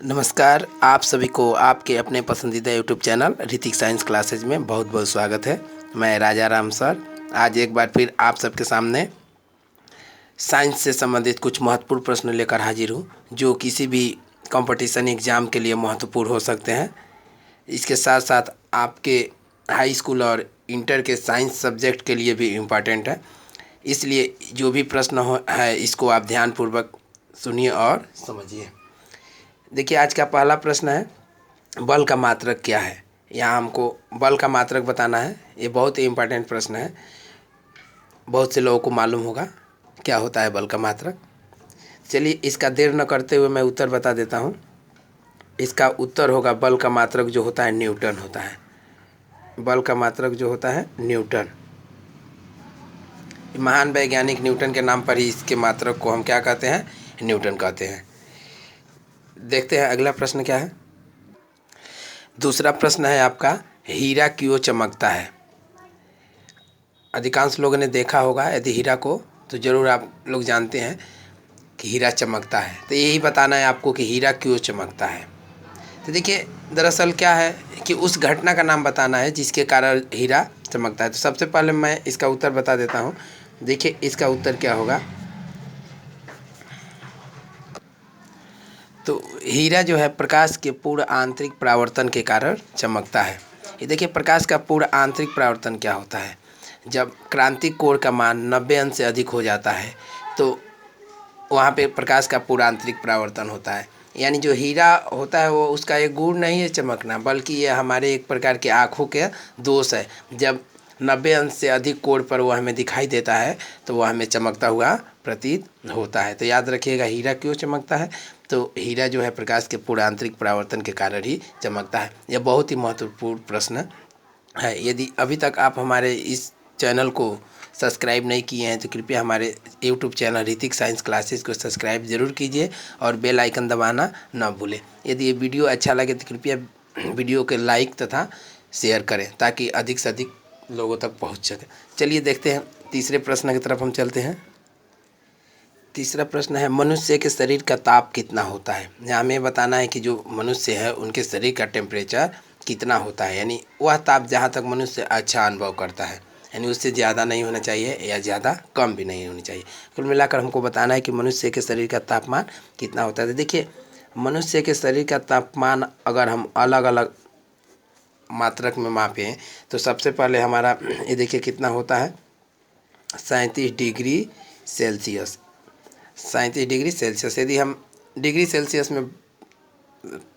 नमस्कार, आप सभी को आपके अपने पसंदीदा YouTube channel Hrithik science classes में बहुत बहुत स्वागत है। मैं राजा राम सर आज एक बार फिर आप सबके सामने साइंस से संबंधित कुछ महत्वपूर्ण प्रश्न लेकर हाजिर हूँ, जो किसी भी कंपटीशन एग्ज़ाम के लिए महत्वपूर्ण हो सकते हैं। इसके साथ साथ आपके हाई स्कूल और इंटर के साइंस सब्जेक्ट के लिए भी इम्पॉर्टेंट है। इसलिए जो भी प्रश्न है इसको आप ध्यानपूर्वक सुनिए और समझिए। देखिए, आज का पहला प्रश्न है, बल का मात्रक क्या है। यहाँ हमको बल का मात्रक बताना है। ये बहुत ही इम्पोर्टेंट प्रश्न है, बहुत से लोगों को मालूम होगा क्या होता है बल का मात्रक। चलिए, इसका देर न करते हुए मैं उत्तर बता देता हूँ। इसका उत्तर होगा, बल का मात्रक जो होता है न्यूटन होता है। बल का मात्रक जो होता है न्यूटन। महान वैज्ञानिक न्यूटन के नाम पर ही इसके मात्रक को हम क्या कहते हैं, न्यूटन कहते हैं। देखते हैं अगला प्रश्न क्या है। दूसरा प्रश्न है आपका, हीरा क्यों चमकता है। अधिकांश लोगों ने देखा होगा, यदि हीरा को तो ज़रूर आप लोग जानते हैं कि हीरा चमकता है। तो यही बताना है आपको कि हीरा क्यों चमकता है। तो देखिए, दरअसल क्या है कि उस घटना का नाम बताना है जिसके कारण हीरा चमकता है। तो सबसे पहले मैं इसका उत्तर बता देता हूँ। देखिए, इसका उत्तर क्या होगा। तो हीरा जो है प्रकाश के पूर्ण आंतरिक परावर्तन के कारण चमकता है। ये देखिए, प्रकाश का पूर्ण आंतरिक परावर्तन क्या होता है। जब क्रांतिक कोण का मान 90 अंश से अधिक हो जाता है तो वहाँ पे प्रकाश का पूर्ण आंतरिक परावर्तन होता है। यानी जो हीरा होता है वो उसका एक गुण नहीं है चमकना, बल्कि ये हमारे एक प्रकार के आँखों के दोष है। जब 90 अंश से अधिक कोण पर वो हमें दिखाई देता है तो वह हमें चमकता हुआ प्रतीत होता है। तो याद रखिएगा, हीरा क्यों चमकता है। तो हीरा जो है प्रकाश के पूर्ण आंतरिक परावर्तन के कारण ही चमकता है। यह बहुत ही महत्वपूर्ण प्रश्न है। यदि अभी तक आप हमारे इस चैनल को सब्सक्राइब नहीं किए हैं तो कृपया हमारे YouTube channel Hrithik science classes को सब्सक्राइब जरूर कीजिए और बेल आइकन दबाना ना भूलें। यदि ये वीडियो अच्छा लगे तो कृपया वीडियो के लाइक तथा शेयर करें ताकि अधिक से अधिक लोगों तक पहुंच सके। चलिए देखते हैं, तीसरे प्रश्न की तरफ हम चलते हैं। तीसरा प्रश्न है, मनुष्य के शरीर का ताप कितना होता है। यहाँ हमें बताना है कि जो मनुष्य है उनके शरीर का टेम्परेचर कितना होता है, यानी वह ताप जहाँ तक मनुष्य अच्छा अनुभव करता है, यानी उससे ज़्यादा नहीं होना चाहिए या ज़्यादा कम भी नहीं होनी चाहिए। कुल मिलाकर हमको बताना है कि मनुष्य के शरीर का तापमान कितना होता है। तो देखिए, मनुष्य के शरीर का तापमान अगर हम अलग अलग मात्रक में मापें तो सबसे पहले हमारा ये देखिए कितना होता है, 37 डिग्री सेल्सियस। 37 degree Celsius. यदि हम डिग्री सेल्सियस में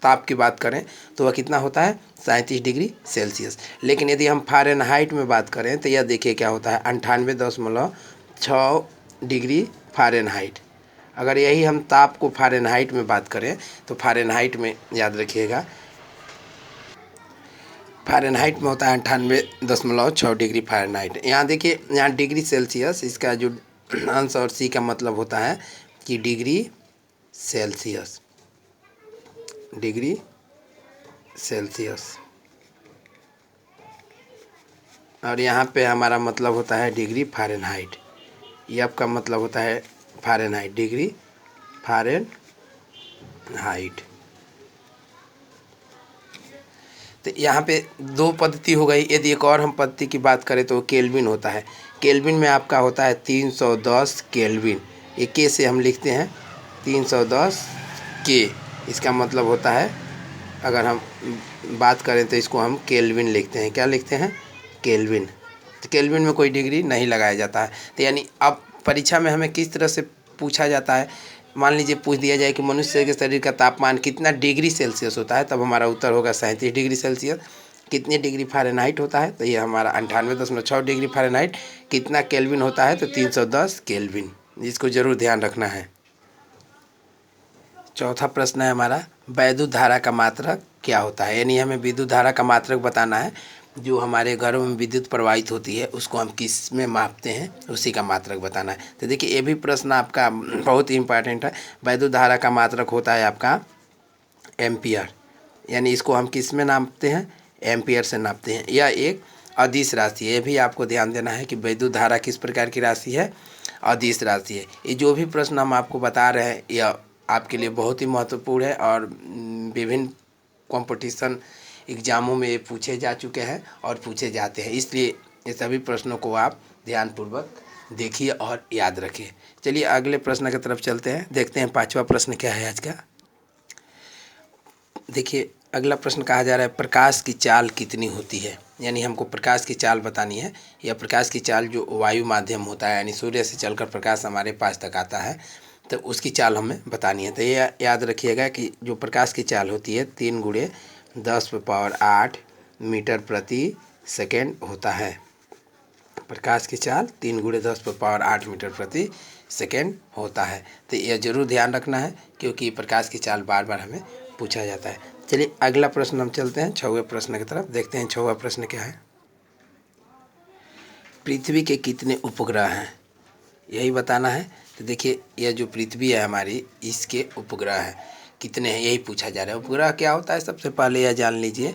ताप की बात करें तो वह कितना होता है, 37 डिग्री सेल्सियस। लेकिन यदि हम फ़ारेनहाइट में बात करें तो यह देखिए क्या होता है, 98.6 डिग्री फ़ारेनहाइट। अगर यही हम ताप को फ़ारेनहाइट में बात करें तो फ़ारेनहाइट में याद रखिएगा, फ़ारेनहाइट में होता है 98.6 डिग्री फ़ारेनहाइट। यहाँ देखिए, यहाँ डिग्री सेल्सियस, इसका जो अंश और सी का मतलब होता है कि डिग्री सेल्सियस, डिग्री सेल्सियस। और यहाँ पे हमारा मतलब होता है डिग्री फ़ारेनहाइट। ये आपका मतलब होता है फ़ारेनहाइट, डिग्री फ़ारेनहाइट। तो यहाँ पे दो पद्धति हो गई। यदि एक और हम पद्धति की बात करें तो केल्विन होता है। केल्विन में आपका होता है 310 केल्विन। ये के से हम लिखते हैं 310 के। इसका मतलब होता है, अगर हम बात करें तो इसको हम केल्विन लिखते हैं। क्या लिखते हैं, केल्विन। तो केल्विन में कोई डिग्री नहीं लगाया जाता है। तो यानी अब परीक्षा में हमें किस तरह से पूछा जाता है, मान लीजिए पूछ दिया जाए कि मनुष्य के शरीर का तापमान कितना डिग्री सेल्सियस होता है, तब हमारा उत्तर होगा 37 डिग्री सेल्सियस। कितने डिग्री फ़ारेनहाइट होता है, तो ये हमारा 98.6 डिग्री फ़ारेनहाइट। कितना केल्विन होता है, तो 310 केल्विन। इसको ज़रूर ध्यान रखना है। चौथा प्रश्न है हमारा, वैद्युत धारा का मात्रक क्या होता है। यानी हमें विद्युत धारा का मात्रक बताना है। जो हमारे घरों में विद्युत प्रवाहित होती है उसको हम किस में मापते हैं, उसी का मात्रक बताना है। तो देखिए, ये भी प्रश्न आपका बहुत ही इंपॉर्टेंट है। वैद्युत धारा का मात्रक होता है आपका एम्पियर। यानी इसको हम किस में नापते हैं, एम्पियर से नापते हैं। यह एक अदिश राशि है। ये भी आपको ध्यान देना है कि वैद्युत धारा किस प्रकार की राशि है, अदिश राशि है। ये जो भी प्रश्न हम आपको बता रहे हैं यह आपके लिए बहुत ही महत्वपूर्ण है और विभिन्न कंपटीशन एग्ज़ामों में ये पूछे जा चुके हैं और पूछे जाते हैं, इसलिए ये सभी प्रश्नों को आप ध्यानपूर्वक देखिए और याद रखिए। चलिए अगले प्रश्न की तरफ चलते हैं, देखते हैं 5वां प्रश्न क्या है आज का। देखिए अगला प्रश्न कहा जा रहा है प्रकाश की चाल कितनी होती है, यानी हमको प्रकाश की चाल बतानी है, या प्रकाश की चाल जो वायु माध्यम होता है, यानी सूर्य से चलकर प्रकाश हमारे पास तक आता है तो उसकी चाल हमें बतानी है। तो ये याद रखिएगा कि जो प्रकाश की चाल होती है 3×10⁸ मीटर प्रति सेकेंड होता है। प्रकाश की चाल 3×10⁸ मीटर प्रति सेकेंड होता है। तो यह जरूर ध्यान रखना है क्योंकि प्रकाश की चाल बार बार हमें पूछा जाता है। चलिए अगला प्रश्न हम चलते हैं 6वें प्रश्न की तरफ, देखते हैं 6वां प्रश्न क्या है। पृथ्वी के कितने उपग्रह हैं, यही बताना है। तो देखिए यह जो पृथ्वी है हमारी, इसके उपग्रह हैं कितने हैं, यही पूछा जा रहा है। उपग्रह क्या होता है, सबसे पहले यह जान लीजिए।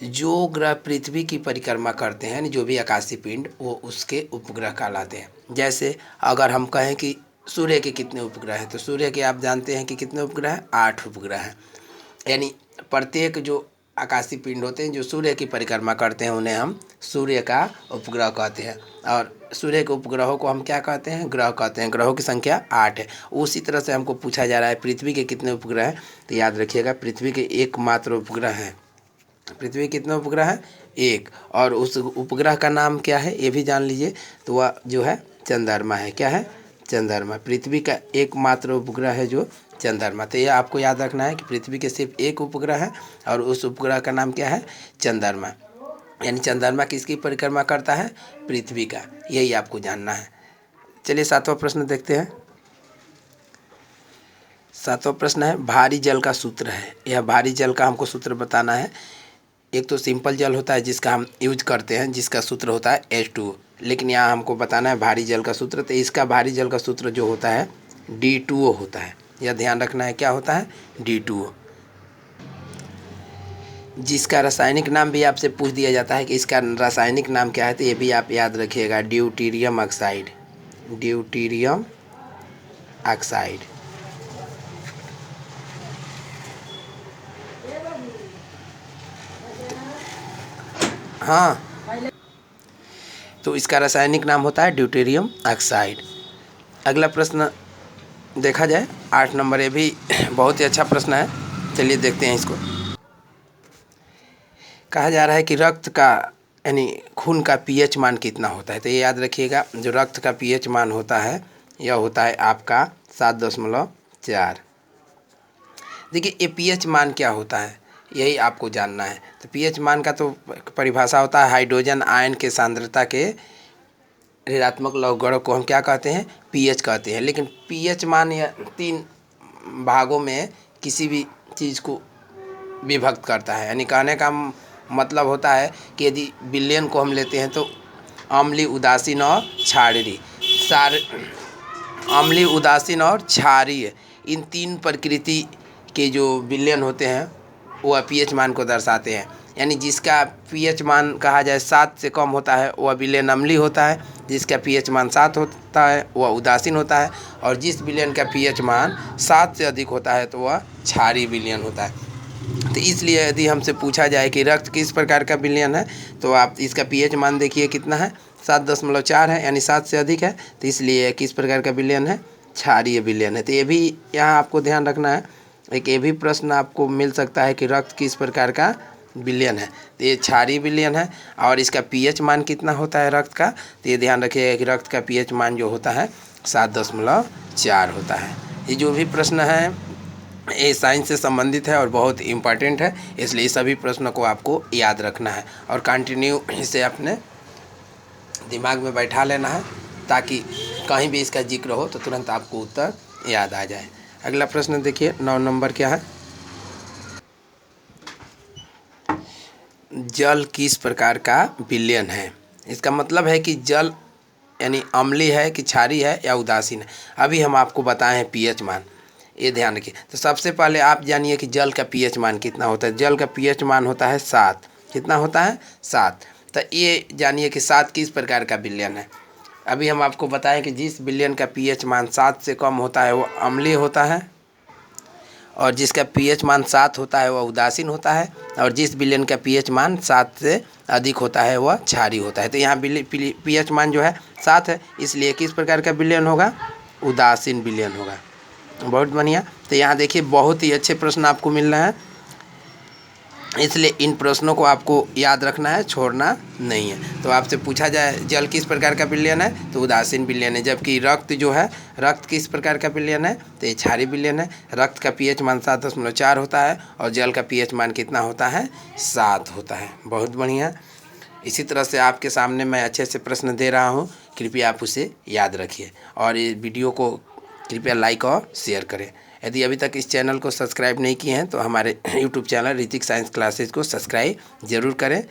जो ग्रह पृथ्वी की परिक्रमा करते हैं, जो भी आकाशीय पिंड, वो उसके उपग्रह कहलाते हैं। जैसे अगर हम कहें कि सूर्य के कितने उपग्रह हैं, तो सूर्य के आप जानते हैं कि कितने उपग्रह हैं, 8 उपग्रह हैं। यानी प्रत्येक जो आकाशीय पिंड होते हैं जो सूर्य की परिक्रमा करते हैं उन्हें हम सूर्य का उपग्रह कहते हैं, और सूर्य के उपग्रहों को हम क्या कहते हैं, ग्रह कहते हैं। ग्रहों की संख्या 8 है। उसी तरह से हमको पूछा जा रहा है पृथ्वी के कितने उपग्रह हैं, तो याद रखिएगा पृथ्वी के एकमात्र उपग्रह हैं। पृथ्वी कितने उपग्रह हैं, 1, और उस उपग्रह का नाम क्या है ये भी जान लीजिए। तो वह जो है चंद्रमा है। क्या है, चंद्रमा। पृथ्वी का एकमात्र उपग्रह है जो चंद्रमा। तो यह आपको याद रखना है कि पृथ्वी के सिर्फ एक उपग्रह है और उस उपग्रह का नाम क्या है, चंद्रमा। यानी चंद्रमा किसकी परिक्रमा करता है, पृथ्वी का, यही आपको जानना है। चलिए 7वां प्रश्न देखते हैं। 7वां प्रश्न है भारी जल का सूत्र है। यह भारी जल का हमको सूत्र बताना है। एक तो सिंपल जल होता है जिसका हम यूज करते हैं, जिसका सूत्र होता है H2O, लेकिन यहाँ हमको बताना है भारी जल का सूत्र। तो इसका भारी जल का सूत्र जो होता है D2O होता है। यह ध्यान रखना है, क्या होता है, D2O। जिसका रासायनिक नाम भी आपसे पूछ दिया जाता है कि इसका रासायनिक नाम क्या है, तो ये भी आप याद रखिएगा, ड्यूटेरियम ऑक्साइड। Deuterium oxide. हाँ, तो इसका रासायनिक नाम होता है ड्यूटेरियम ऑक्साइड। अगला प्रश्न देखा जाए 8 नंबर, ये भी बहुत ही अच्छा प्रश्न है। चलिए देखते हैं इसको। कहा जा रहा है कि रक्त का यानी खून का पीएच मान कितना होता है। तो ये याद रखिएगा, जो रक्त का पीएच मान होता है यह होता है आपका 7.4। देखिए ये पीएच मान क्या होता है यही आपको जानना है। तो पीएच मान का तो परिभाषा होता है हाइड्रोजन आयन के सांद्रता के ऋणात्मक लवगणक को हम क्या कहते हैं, पीएच कहते हैं। लेकिन पीएच मान या 3 भागों में किसी भी चीज़ को विभक्त करता है। यानी कहने का मतलब होता है कि यदि विलयन को हम लेते हैं तो अम्लीय, उदासीन और क्षारीय, अम्लीय, उदासीन और क्षारीय, इन 3 प्रकृति के जो विलयन होते हैं वह पीएच मान को दर्शाते हैं। यानी जिसका पीएच मान कहा जाए 7 से कम होता है वह विलयन अम्लीय होता है, जिसका पीएच मान 7 होता है वह उदासीन होता है, और जिस विलयन का पीएच मान 7 से अधिक होता है तो वह क्षारीय विलयन होता है। तो इसलिए यदि हमसे पूछा जाए कि रक्त किस प्रकार का विलयन है, तो आप इसका पीएच मान देखिए कितना है, 7.4 है, यानी 7 से अधिक है। तो इसलिए किस प्रकार का विलयन है, क्षारीय विलयन है। तो ये भी यहाँ आपको ध्यान रखना है। एक ये भी प्रश्न आपको मिल सकता है कि रक्त किस प्रकार का विलयन है, तो ये क्षारीय विलयन है। और इसका पीएच मान कितना होता है रक्त का, तो ये ध्यान रखिएगा कि रक्त का पीएच मान जो होता है 7.4 होता है। ये जो भी प्रश्न है ये साइंस से संबंधित है और बहुत इम्पॉर्टेंट है, इसलिए सभी प्रश्नों को आपको याद रखना है और कंटिन्यू इसे अपने दिमाग में बैठा लेना है, ताकि कहीं भी इसका जिक्र हो तो तुरंत आपको उत्तर याद आ जाए। अगला प्रश्न देखिए 9 नंबर क्या है, जल किस प्रकार का विलयन है। इसका मतलब है कि जल यानी अम्लीय है कि क्षारीय है या उदासीन है। अभी हम आपको बताए हैं पीएच मान, ये ध्यान रखिए। तो सबसे पहले आप जानिए कि जल का पीएच मान कितना होता है। जल का पीएच मान होता है 7। कितना होता है, 7। तो ये जानिए कि 7 किस प्रकार का विलयन है। अभी हम आपको बताएं कि जिस विलयन का पीएच मान 7 से कम होता है वो अम्लीय होता है, और जिसका pH मान 7 होता है वह उदासीन होता है, और जिस विलयन का pH मान 7 से अधिक होता है वह क्षारीय होता है। तो यहाँ pH मान जो है 7 है, इसलिए किस प्रकार का विलयन होगा? उदासीन विलयन होगा। बहुत बढ़िया। तो यहाँ देखिए बहुत ही अच्छे प्रश्न आपको मिल रहे हैं, इसलिए इन प्रश्नों को आपको याद रखना है, छोड़ना नहीं है। तो आपसे पूछा जाए जल किस प्रकार का विलयन है, तो उदासीन विलयन है। जबकि रक्त जो है, रक्त किस प्रकार का विलयन है, तो ये क्षारीय विलयन है। रक्त का pH मान 7.4 होता है और जल का pH मान कितना होता है? 7 होता है। बहुत बढ़िया। इसी तरह से आपके सामने मैं अच्छे से प्रश्न दे रहा हूँ, कृपया आप उसे याद रखिए और ये वीडियो को कृपया लाइक और शेयर करें। यदि अभी तक इस चैनल को सब्सक्राइब नहीं किए हैं तो हमारे YouTube channel Hrithik science classes को सब्सक्राइब जरूर करें।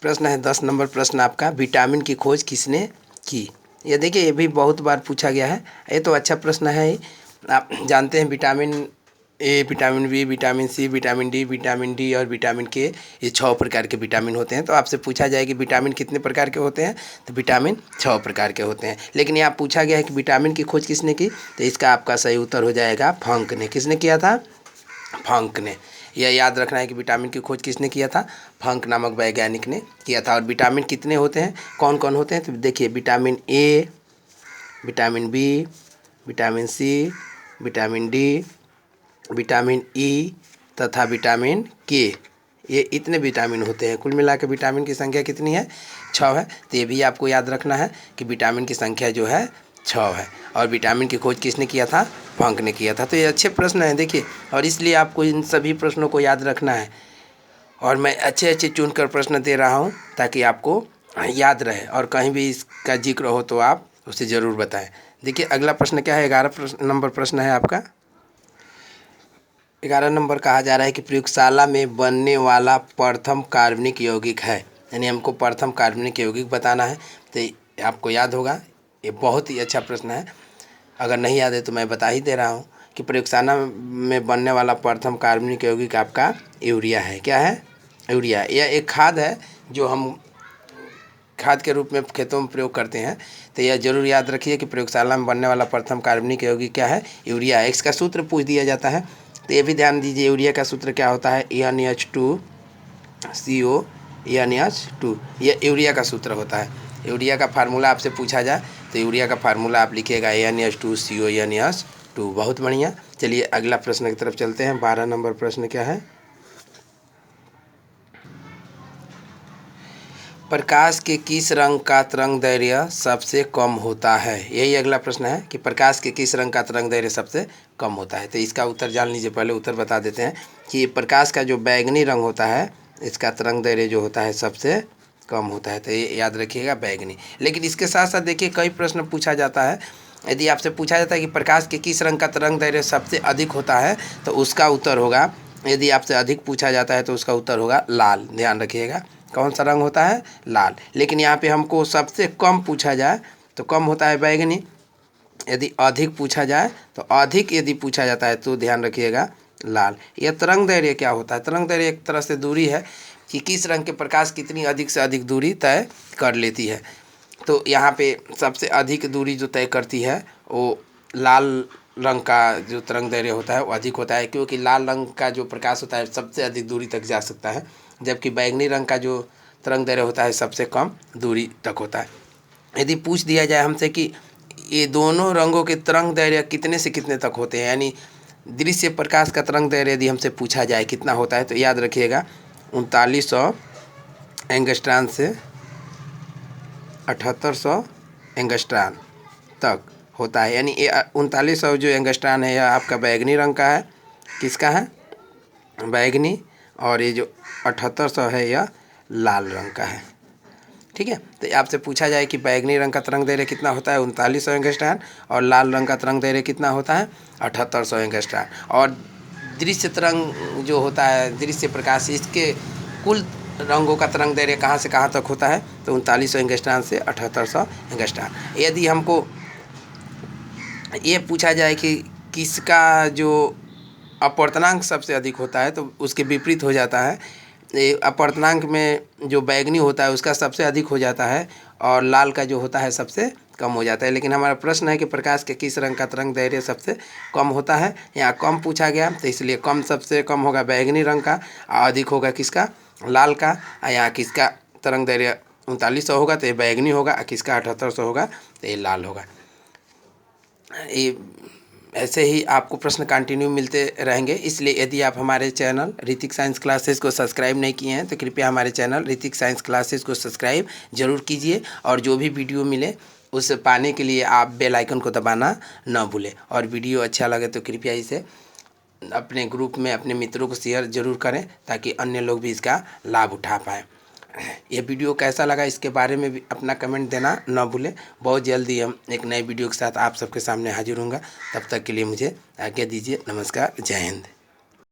प्रश्न है 10 नंबर प्रश्न आपका, विटामिन की खोज किसने की? ये देखिए ये भी बहुत बार पूछा गया है, ये तो अच्छा प्रश्न है ही। आप जानते हैं vitamin A, vitamin B, vitamin C, vitamin D और विटामिन के, ये 6 प्रकार के विटामिन होते हैं। तो आपसे पूछा जाए कि विटामिन कितने प्रकार के होते हैं, तो विटामिन 6 प्रकार के होते हैं। लेकिन यहाँ पूछा गया है कि विटामिन की खोज किसने की, तो इसका आपका सही उत्तर हो जाएगा फंक ने। किसने किया था? फंक ने। यह याद रखना है कि विटामिन की खोज किसने किया था? फंक नामक वैज्ञानिक ने किया था। और विटामिन कितने होते हैं, कौन कौन होते हैं, तो देखिए vitamin A, vitamin B, vitamin C, vitamin D, vitamin E तथा विटामिन के, ये इतने विटामिन होते हैं। कुल मिला के विटामिन की संख्या कितनी है? 6 है। तो ये भी आपको याद रखना है कि विटामिन की संख्या जो है 6 है। और विटामिन की खोज किसने किया था? फंक ने किया था। तो ये अच्छे प्रश्न हैं देखिए, और इसलिए आपको इन सभी प्रश्नों को याद रखना है और मैं अच्छे अच्छे चुनकर प्रश्न दे रहा हूँ ताकि आपको याद रहे, और कहीं भी इसका जिक्र हो तो आप उसे ज़रूर बताएँ। देखिए अगला प्रश्न क्या है, 11 नंबर प्रश्न है आपका। 11 नंबर कहा जा रहा है कि प्रयोगशाला में बनने वाला प्रथम कार्बनिक यौगिक है, यानी हमको प्रथम कार्बनिक यौगिक बताना है। तो आपको याद होगा, ये बहुत ही अच्छा प्रश्न है। अगर नहीं याद है तो मैं बता ही दे रहा हूँ कि प्रयोगशाला में बनने वाला प्रथम कार्बनिक यौगिक आपका यूरिया है। क्या है? यूरिया। यह एक खाद है जो हम खाद के रूप में खेतों में प्रयोग करते हैं। तो यह जरूर याद रखिए कि प्रयोगशाला में बनने वाला प्रथम कार्बनिक यौगिक क्या है? यूरिया है। इसका सूत्र पूछ दिया जाता है, तो ये भी ध्यान दीजिए। यूरिया का सूत्र क्या होता है? NH2CO NH2, ये यूरिया का सूत्र होता है। यूरिया का फार्मूला आपसे पूछा जाए तो यूरिया का फार्मूला आप लिखिएगा NH2CO NH2। बहुत बढ़िया। चलिए अगला प्रश्न की तरफ चलते हैं। 12 नंबर प्रश्न क्या है, प्रकाश के किस रंग का तरंगदैर्घ्य सबसे कम होता है? यही अगला प्रश्न है कि प्रकाश के किस रंग का तरंगदैर्घ्य सबसे कम होता है। तो इसका उत्तर जान लीजिए। पहले उत्तर बता देते हैं कि प्रकाश का जो बैंगनी रंग होता है, इसका तरंगदैर्घ्य जो होता है सबसे कम होता है। तो ये याद रखिएगा, बैंगनी। लेकिन इसके साथ साथ देखिए कई प्रश्न पूछा जाता है। यदि आपसे पूछा जाता है कि प्रकाश के किस रंग का तरंगदैर्घ्य सबसे अधिक होता है, तो उसका उत्तर होगा, यदि आपसे अधिक पूछा जाता है तो उसका उत्तर होगा लाल। ध्यान रखिएगा, कौन सा रंग होता है? लाल। लेकिन यहाँ पे हमको सबसे कम पूछा जाए तो कम होता है बैंगनी। यदि अधिक पूछा जाए तो अधिक, यदि पूछा जाता है तो ध्यान रखिएगा लाल। यह तरंगदैर्घ्य क्या होता है? तरंगदैर्घ्य एक तरह से दूरी है कि किस रंग के प्रकाश कितनी अधिक से अधिक दूरी तय कर लेती है। तो यहाँ पे सबसे अधिक दूरी जो तय करती है वो लाल रंग का जो तरंगदैर्घ्य होता है वो अधिक होता है, क्योंकि लाल रंग का जो प्रकाश होता है सबसे अधिक दूरी तक जा सकता है, जबकि बैंगनी रंग का जो तरंगदैर्घ्य होता है सबसे कम दूरी तक होता है। यदि पूछ दिया जाए हमसे कि ये दोनों रंगों के तरंगदैर्घ्य कितने से कितने तक होते हैं, यानी दृश्य प्रकाश का तरंगदैर्घ्य यदि हमसे पूछा जाए कितना होता है, तो याद रखिएगा 3900 एंगस्ट्रॉन से 7800 एंगस्ट्रॉन तक होता है। यानी ये 3900 जो एंगस्ट्रॉन है यह आपका बैंगनी रंग का है। किसका है? बैंगनी। और ये जो 7800 है यह लाल रंग का है। ठीक है। तो आपसे पूछा जाए कि बैंगनी रंग का तरंगदैर्घ्य कितना होता है? 3900 एंगस्ट्रॉन। और लाल रंग का तरंगदैर्घ्य कितना होता है? 7800 एंगस्ट्रॉन। और दृश्य तरंग जो होता है, दृश्य प्रकाश, इसके कुल रंगों का तरंगदैर्घ्य कहाँ से कहाँ तक होता है? तो 3900 एंगस्ट्रॉन से 7800 एंगस्ट्रॉन। यदि हमको ये पूछा जाए कि किसका जो अपवर्तनांक सबसे अधिक होता है, तो उसके विपरीत हो जाता है। अपवर्तनांक में जो बैंगनी होता है उसका सबसे अधिक हो जाता है और लाल का जो होता है सबसे कम हो जाता है। लेकिन हमारा प्रश्न है कि प्रकाश के किस रंग का तरंग दैर्घ्य सबसे कम होता है। यहाँ कम पूछा गया तो इसलिए कम सबसे कम होगा बैंगनी रंग का, और अधिक होगा किसका, लाल का। और यहाँ किसका तरंग दैर्घ्य 3900 होगा तो ये बैंगनी होगा, और किसका 7800 होगा तो ये लाल होगा। ये ऐसे ही आपको प्रश्न कंटिन्यू मिलते रहेंगे, इसलिए यदि आप हमारे चैनल ऋतिक साइंस क्लासेस को सब्सक्राइब नहीं किए हैं तो कृपया हमारे चैनल ऋतिक साइंस क्लासेस को सब्सक्राइब जरूर कीजिए, और जो भी वीडियो मिले उसे पाने के लिए आप बेल आइकन को दबाना न भूलें। और वीडियो अच्छा लगे तो कृपया इसे अपने ग्रुप में अपने मित्रों को शेयर जरूर करें, ताकि अन्य लोग भी इसका लाभ उठा पाएँ। ये वीडियो कैसा लगा इसके बारे में भी अपना कमेंट देना न भूलें। बहुत जल्दी हम एक नए वीडियो के साथ आप सबके सामने हाजिर होंगे। तब तक के लिए मुझे आज्ञा दीजिए। नमस्कार, जय हिंद।